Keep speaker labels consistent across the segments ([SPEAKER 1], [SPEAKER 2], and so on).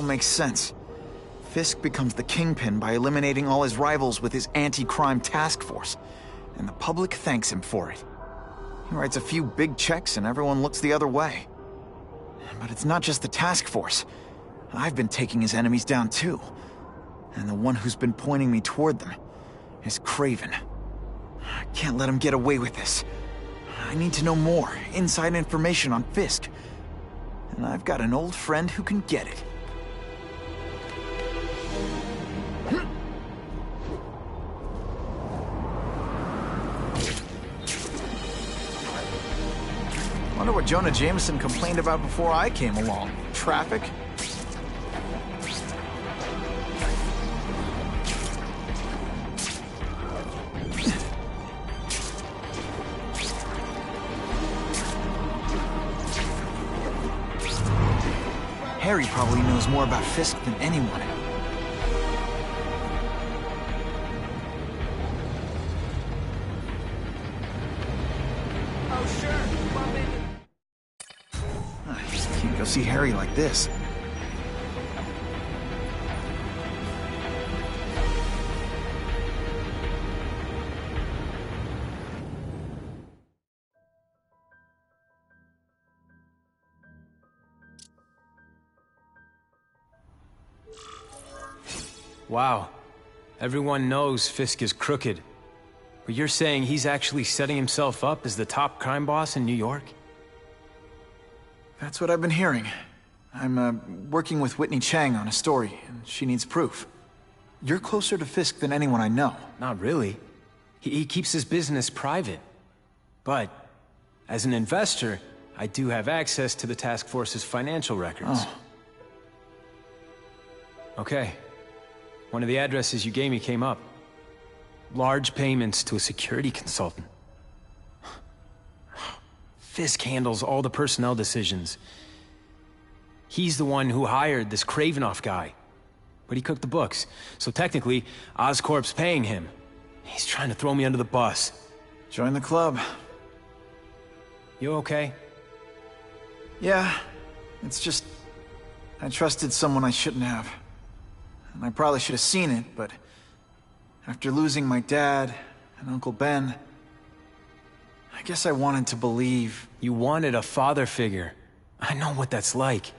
[SPEAKER 1] all makes sense. Fisk becomes the kingpin by eliminating all his rivals with his anti-crime task force, and the public thanks him for it. He writes a few big checks and everyone looks the other way. But it's not just the task force. I've been taking his enemies down too. And the one who's been pointing me toward them is Kraven. I can't let him get away with this. I need to know more, inside information on Fisk. And I've got an old friend who can get it. Wonder what Jonah Jameson complained about before I came along. Traffic? Harry probably knows more about Fisk than anyone.
[SPEAKER 2] Oh, sure.
[SPEAKER 1] I just can't go see Harry like this.
[SPEAKER 3] Wow. Everyone knows Fisk is crooked. But you're saying he's actually setting himself up as the top crime boss in New York?
[SPEAKER 1] That's what I've been hearing. I'm working with Whitney Chang on a story, and she needs proof. You're closer to Fisk than anyone I know.
[SPEAKER 3] Not really. He keeps his business private. But, as an investor, I do have access to the task force's financial records.
[SPEAKER 1] Oh.
[SPEAKER 3] Okay. One of the addresses you gave me came up. Large payments to a security consultant. Fisk handles all the personnel decisions. He's the one who hired this Kravinoff guy. But he cooked the books, so technically, Oscorp's paying him. He's trying to throw me under the bus.
[SPEAKER 1] Join the club.
[SPEAKER 3] You okay?
[SPEAKER 1] Yeah, it's just... I trusted someone I shouldn't have. And I probably should have seen it, but... after losing my dad and Uncle Ben... I guess I wanted to believe...
[SPEAKER 3] You wanted a father figure. I know what that's like.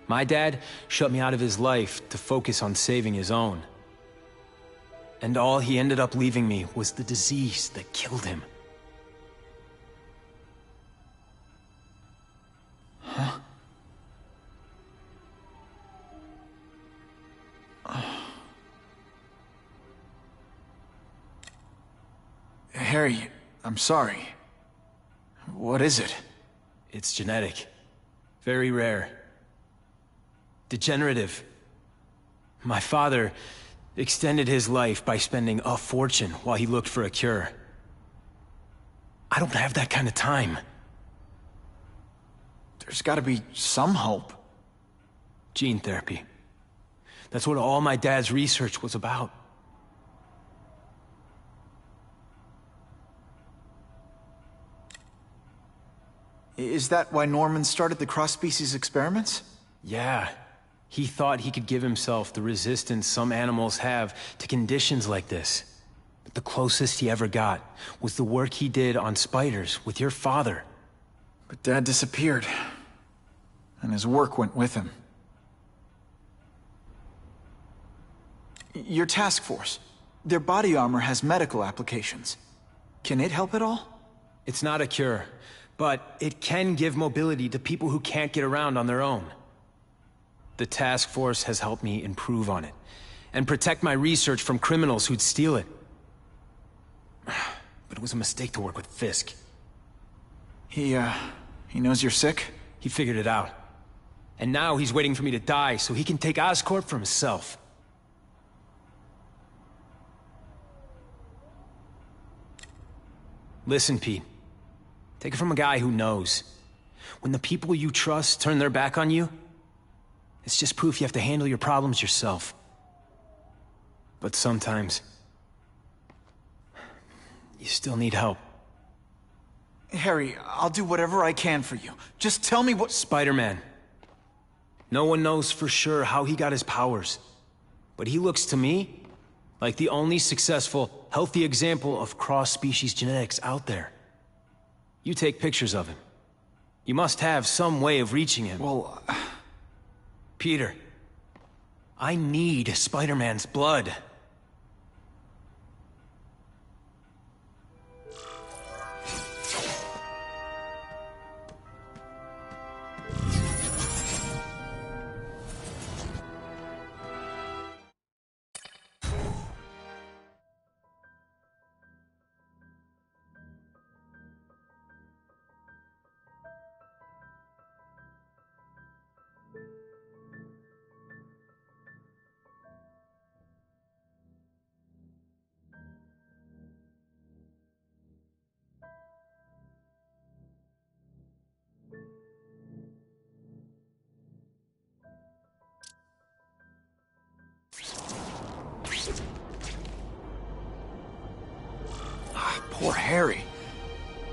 [SPEAKER 3] My dad shut me out of his life to focus on saving his own. And all he ended up leaving me was the disease that killed him.
[SPEAKER 1] Huh? Harry, I'm sorry. What is it?
[SPEAKER 3] It's genetic. Very rare. Degenerative. My father extended his life by spending a fortune while he looked for a cure. I don't have that kind of time.
[SPEAKER 1] There's gotta be some hope.
[SPEAKER 3] Gene therapy. That's what all my dad's research was about.
[SPEAKER 1] Is that why Norman started the cross-species experiments?
[SPEAKER 3] Yeah. He thought he could give himself the resistance some animals have to conditions like this. But the closest he ever got was the work he did on spiders with your father.
[SPEAKER 1] But Dad disappeared. And his work went with him. Your task force. Their body armor has medical applications. Can it help at all?
[SPEAKER 3] It's not a cure, but it can give mobility to people who can't get around on their own. The task force has helped me improve on it, and protect my research from criminals who'd steal it. But it was a mistake to work with Fisk.
[SPEAKER 1] He knows you're sick?
[SPEAKER 3] He figured it out. And now he's waiting for me to die so he can take Oscorp for himself. Listen, Pete. Take it from a guy who knows. When the people you trust turn their back on you, it's just proof you have to handle your problems yourself. But sometimes, you still need help.
[SPEAKER 1] Harry, I'll do whatever I can for you. Just tell me what—
[SPEAKER 3] Spider-Man. No one knows for sure how he got his powers. But he looks to me like the only successful, healthy example of cross-species genetics out there. You take pictures of him. You must have some way of reaching him.
[SPEAKER 1] Well...
[SPEAKER 3] Peter, I need Spider-Man's blood.
[SPEAKER 1] Poor Harry.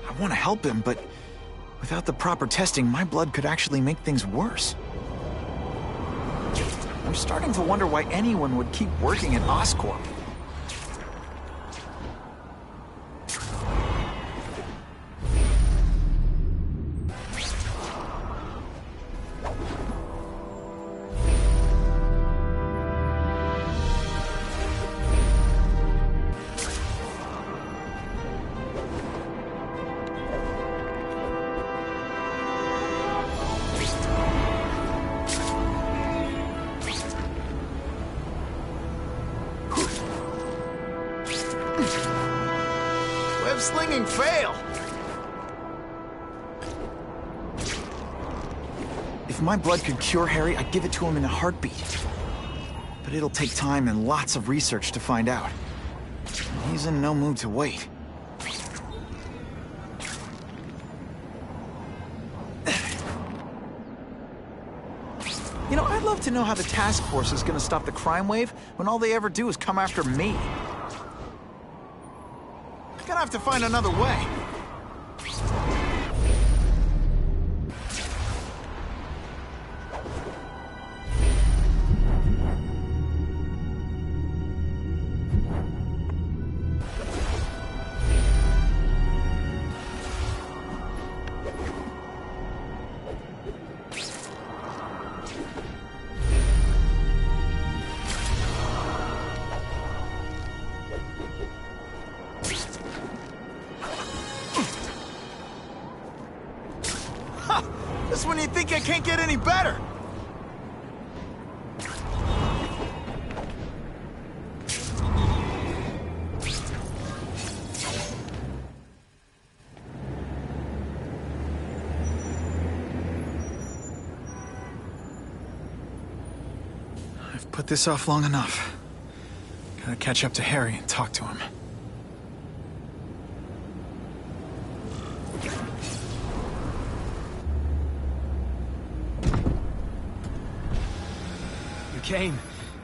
[SPEAKER 1] I want to help him, but without the proper testing, my blood could actually make things worse. I'm starting to wonder why anyone would keep working at Oscorp. Web-slinging fail! If my blood could cure Harry, I'd give it to him in a heartbeat. But it'll take time and lots of research to find out. He's in no mood to wait. You know, I'd love to know how the task force is gonna stop the crime wave when all they ever do is come after me. Gonna have to find another way. Just when you think I can't get any better. I've put this off long enough. Gotta catch up to Harry and talk to him.
[SPEAKER 3] Came.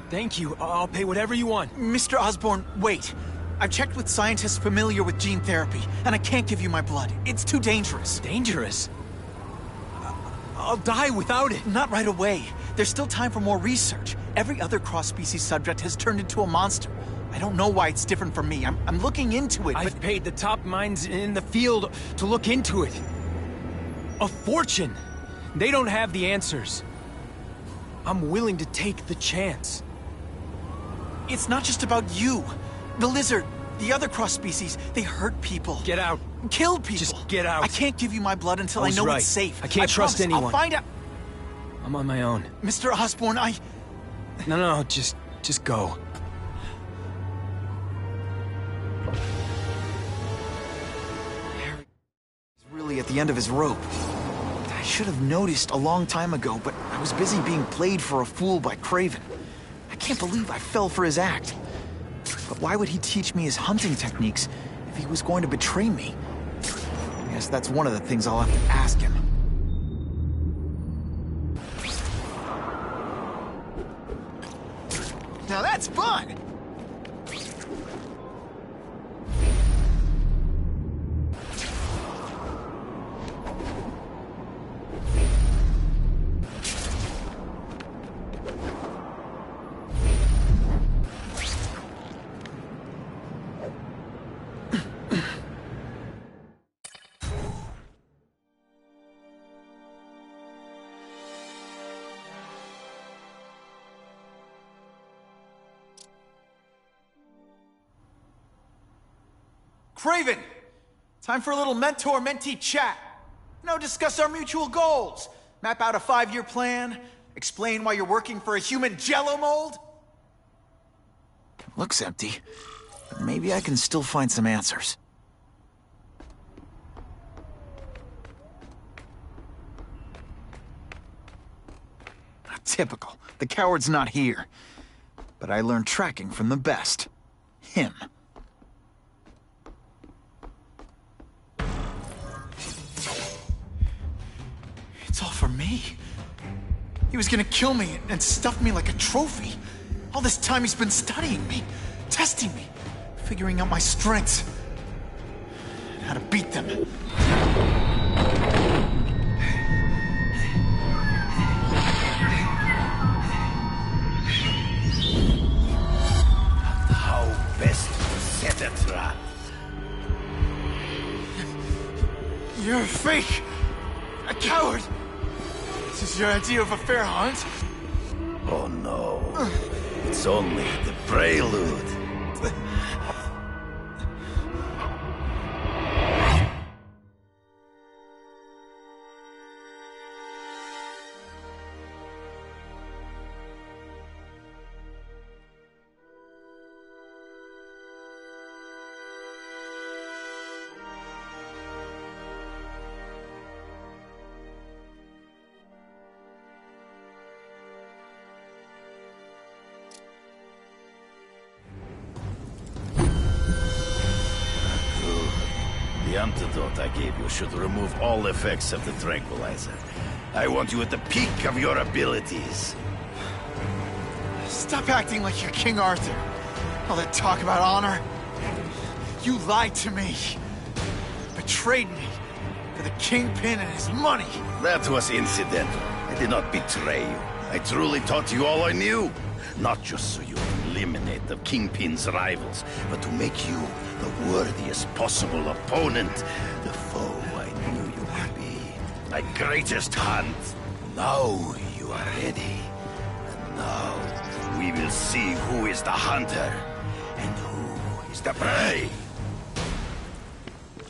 [SPEAKER 3] Thank you. I'll pay whatever you want.
[SPEAKER 1] Mr. Osborn, wait. I've checked with scientists familiar with gene therapy, and I can't give you my blood. It's too dangerous.
[SPEAKER 3] Dangerous? I'll die without it.
[SPEAKER 1] Not right away. There's still time for more research. Every other cross-species subject has turned into a monster. I don't know why it's different from me. I'm looking into it,
[SPEAKER 3] I've paid the top minds in the field to look into it. A fortune. They don't have the answers. I'm willing to take the chance.
[SPEAKER 1] It's not just about you. The lizard, the other cross-species, they hurt people.
[SPEAKER 3] Get out.
[SPEAKER 1] Kill people.
[SPEAKER 3] Just get out.
[SPEAKER 1] I can't give you my blood until I know
[SPEAKER 3] right.
[SPEAKER 1] it's safe.
[SPEAKER 3] I can't trust anyone.
[SPEAKER 1] I'll find out.
[SPEAKER 3] I'm on my own.
[SPEAKER 1] Mr. Osborn,
[SPEAKER 3] No, just go.
[SPEAKER 1] Harry is really at the end of his rope. I should have noticed a long time ago, but I was busy being played for a fool by Kraven. I can't believe I fell for his act. But why would he teach me his hunting techniques if he was going to betray me? I guess that's one of the things I'll have to ask him. Now that's fun! Kraven! Time for a little mentor-mentee chat. Discuss our mutual goals. Map out a 5-year plan. Explain why you're working for a human jello mold. Looks empty, but maybe I can still find some answers. Typical. The coward's not here. But I learned tracking from the best. Him. It's all for me. He was gonna kill me and stuff me like a trophy. All this time he's been studying me, testing me, figuring out my strengths, and how to beat them.
[SPEAKER 2] How best to set a trap?
[SPEAKER 1] You're a fake! A coward! This is your idea of a fair hunt?
[SPEAKER 2] Oh no. It's only the prelude. The antidote I gave you should remove all effects of the tranquilizer. I want you at the peak of your abilities.
[SPEAKER 1] Stop acting like you're King Arthur. All that talk about honor. You lied to me. Betrayed me. For the Kingpin and his money.
[SPEAKER 2] That was incidental. I did not betray you. I truly taught you all I knew. Not just so you could eliminate the Kingpin's rivals, but to make you the worthiest possible opponent. The foe I knew you would be. My greatest hunt. Now you are ready. And now we will see who is the hunter and who is the prey.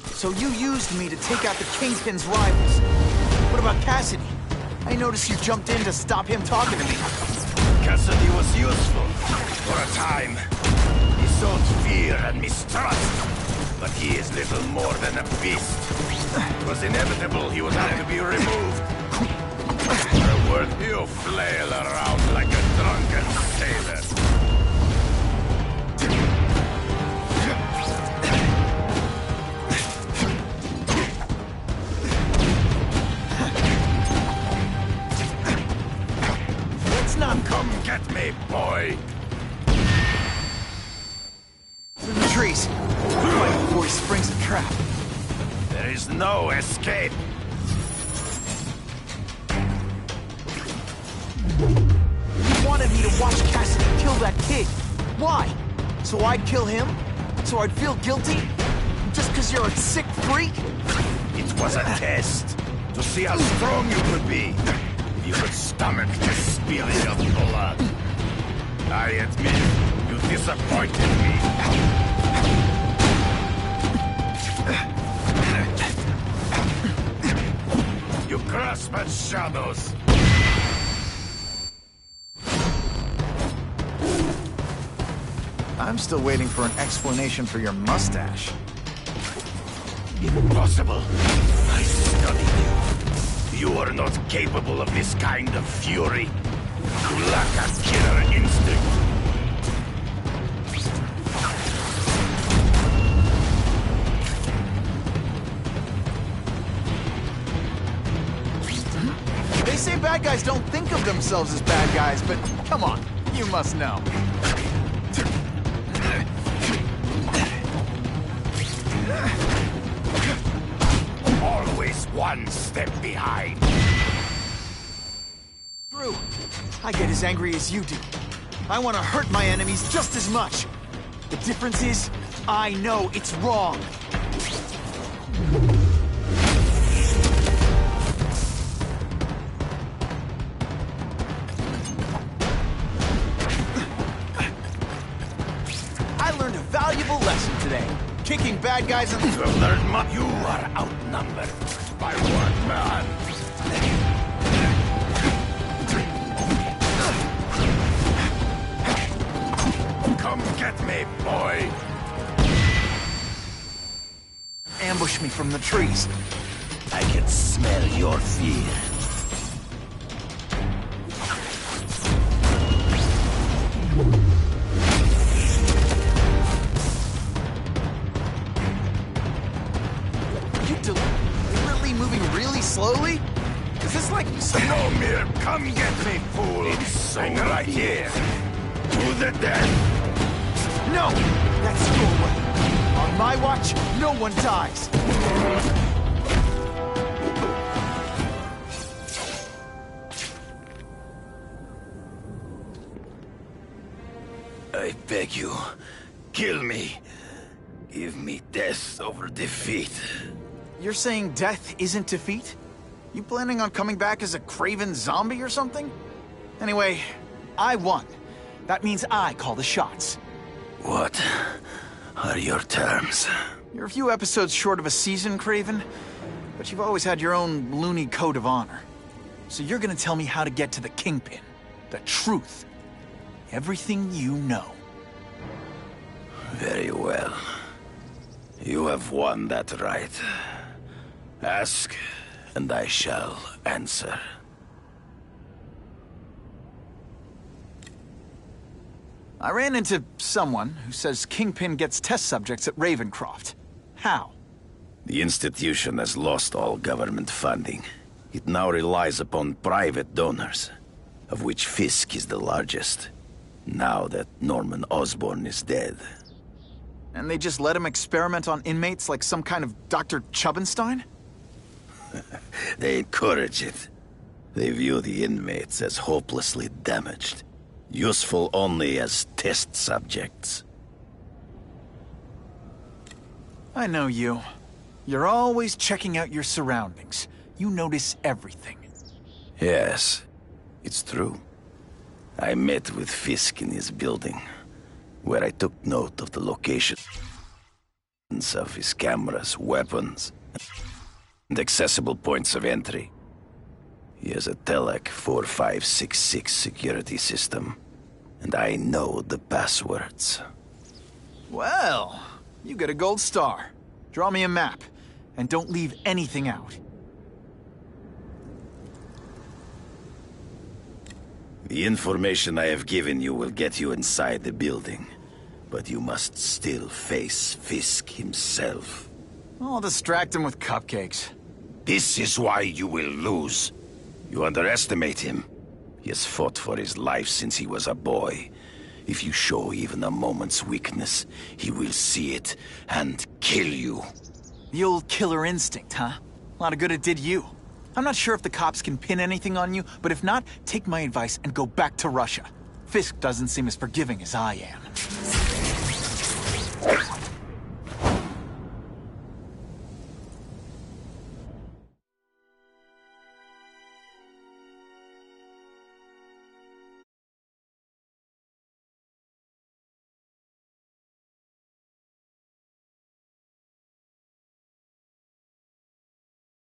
[SPEAKER 1] So you used me to take out the Kingpin's rivals. What about Cassidy? I noticed you jumped in to stop him talking to me.
[SPEAKER 2] Cassidy was useful for a time. He sowed fear and mistrust, but he is little more than a beast. It was inevitable he would have to be removed. For a word, you flail around like a drunken sailor. Come get me, boy!
[SPEAKER 1] Through the trees. Right before he springs a trap.
[SPEAKER 2] There is no escape.
[SPEAKER 1] You wanted me to watch Cassidy kill that kid. Why? So I'd kill him? So I'd feel guilty? Just because you're a sick freak?
[SPEAKER 2] It was a test. To see how strong you could be. You could stomach the spirit of blood. I admit, you disappointed me. You grasp at shadows.
[SPEAKER 1] I'm still waiting for an explanation for your mustache.
[SPEAKER 2] Impossible. I studied you. You are not capable of this kind of fury. You lack a killer instinct.
[SPEAKER 1] They say bad guys don't think of themselves as bad guys, but come on, you must know.
[SPEAKER 2] Always one step behind.
[SPEAKER 1] True. I get as angry as you do. I want to hurt my enemies just as much. The difference is, I know it's wrong. I learned a valuable lesson today. kicking bad guys in the...
[SPEAKER 2] You are outnumbered by one man. Come get me, boy.
[SPEAKER 1] Ambush me from the trees.
[SPEAKER 2] I can smell your fear.
[SPEAKER 1] You deliberately moving really slowly? Is this like...
[SPEAKER 2] Snowmere, come get me, fool! I'm right here. To the death!
[SPEAKER 1] No! That's your way. On my watch, no one dies.
[SPEAKER 2] I beg you, kill me. Give me death over defeat.
[SPEAKER 1] You're saying death isn't defeat? You planning on coming back as a kraven zombie or something? Anyway, I won. That means I call the shots.
[SPEAKER 2] What are your terms?
[SPEAKER 1] You're a few episodes short of a season, Kraven, but you've always had your own loony code of honor. So you're gonna tell me how to get to the Kingpin. The truth. Everything you know.
[SPEAKER 2] Very well. You have won that right. Ask, and I shall answer.
[SPEAKER 1] I ran into someone who says Kingpin gets test subjects at Ravencroft. How?
[SPEAKER 2] The institution has lost all government funding. It now relies upon private donors, of which Fisk is the largest, now that Norman Osborn is dead.
[SPEAKER 1] And they just let him experiment on inmates like some kind of Dr. Chubbenstein?
[SPEAKER 2] They encourage it. They view the inmates as hopelessly damaged, useful only as test subjects.
[SPEAKER 1] I know you. You're always checking out your surroundings. You notice everything.
[SPEAKER 2] Yes, it's true. I met with Fisk in his building, where I took note of the locations of his cameras, weapons, and accessible points of entry. He has a Telec 4566 security system, and I know the passwords.
[SPEAKER 1] Well, you get a gold star. Draw me a map, and don't leave anything out.
[SPEAKER 2] The information I have given you will get you inside the building, but you must still face Fisk himself.
[SPEAKER 1] I'll distract him with cupcakes.
[SPEAKER 2] This is why you will lose. You underestimate him. He has fought for his life since he was a boy. If you show even a moment's weakness, he will see it and kill you.
[SPEAKER 1] The old killer instinct, huh? A lot of good it did you. I'm not sure if the cops can pin anything on you, but if not, take my advice and go back to Russia. Fisk doesn't seem as forgiving as I am.